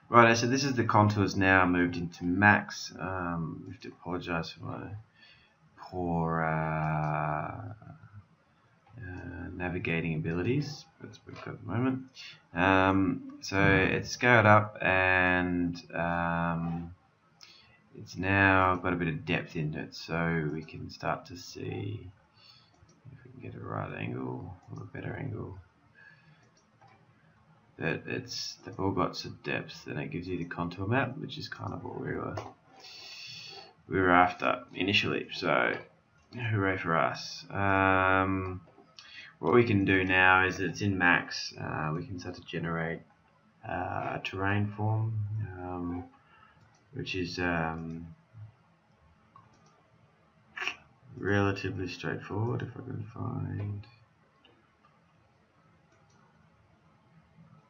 Right, so this is the contours now moved into max. We have to apologise for my poor navigating abilities. Let's put it at the moment. So it's scaled up and it's now got a bit of depth in it, so we can start to see if we can get a right angle or a better angle. That they've all got some depth, and it gives you the contour map, which is kind of what we were after initially. So hooray for us. What we can do now is it's in max. We can start to generate a terrain form, which is relatively straightforward. If I can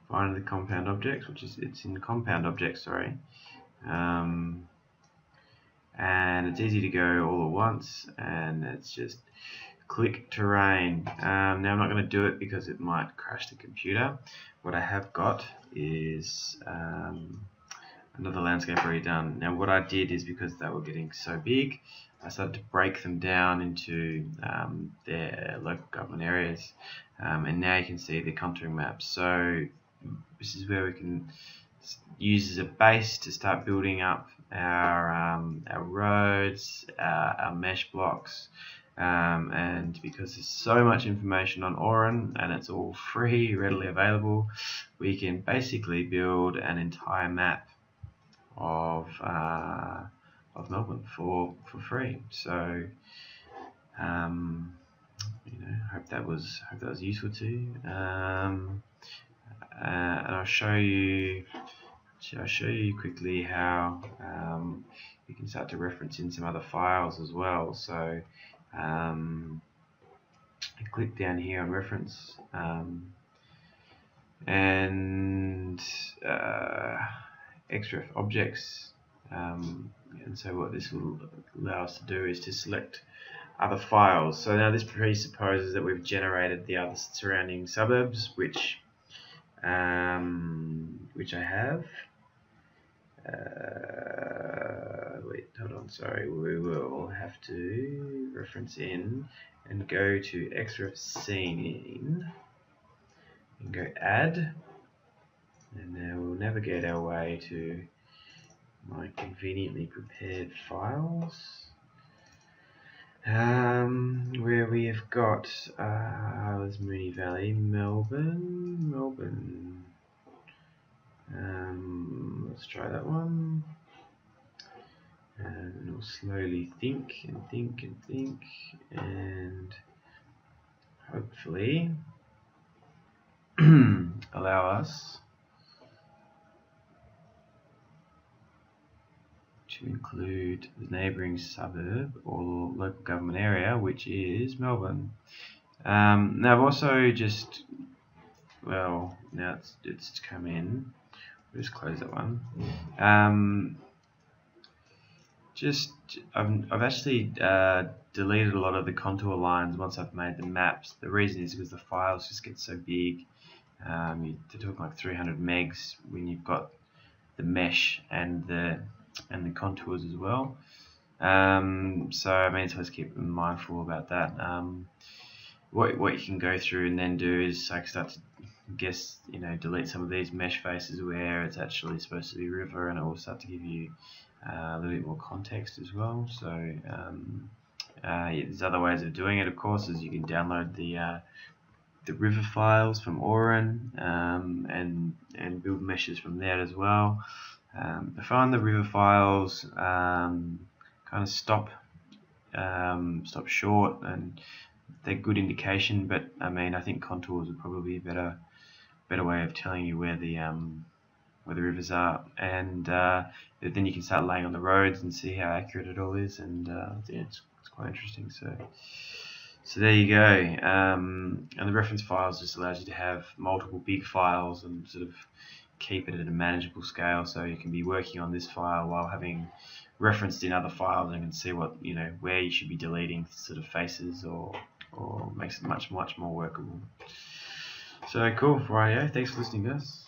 find the compound objects, it's in compound objects, sorry. And it's easy to go all at once, and it's just click terrain. Now I'm not going to do it because it might crash the computer. What I have got is another landscape already done. Now what I did is, because they were getting so big, I started to break them down into their local government areas, and now you can see the contouring maps. So this is where we can use as a base to start building up our roads, our mesh blocks, and because there's so much information on Aurin and it's all free, readily available, we can basically build an entire map of Melbourne for free. So hope that was useful to you. And I'll show you quickly how you can start to reference in some other files as well. So I click down here on reference, and extra objects, and so what this will allow us to do is to select other files. So now this presupposes that we've generated the other surrounding suburbs, which I have. Wait, hold on, sorry. We will have to reference in and go to xref scene and go add, and now we'll navigate our way to my conveniently prepared files, where we have got there's Moonee Valley, Melbourne. Let's try that one, and we'll slowly think and think and think, and hopefully allow us to include the neighbouring suburb or local government area, which is Melbourne. Now I've also just, well, now it's come in. We'll just close that one. I've actually deleted a lot of the contour lines once I've made the maps. The reason is because the files just get so big. They're talking like 300 megs when you've got the mesh and the contours as well. So I mean, supposed to keep mindful about that. What you can go through and then do is like start to delete some of these mesh faces where it's actually supposed to be river, and it will start to give you a little bit more context as well. So there's other ways of doing it, of course, is you can download the river files from Aurin, and build meshes from there as well. I find the river files kind of stop short, and they're good indication, but I mean, I think contours would probably be a better way of telling you where the rivers are, and then you can start laying on the roads and see how accurate it all is, and yeah, it's quite interesting. So there you go, and the reference files just allows you to have multiple big files and sort of keep it at a manageable scale, so you can be working on this file while having referenced in other files and can see what where you should be deleting sort of faces, or makes it much more workable. So cool, rightio, thanks for listening, guys.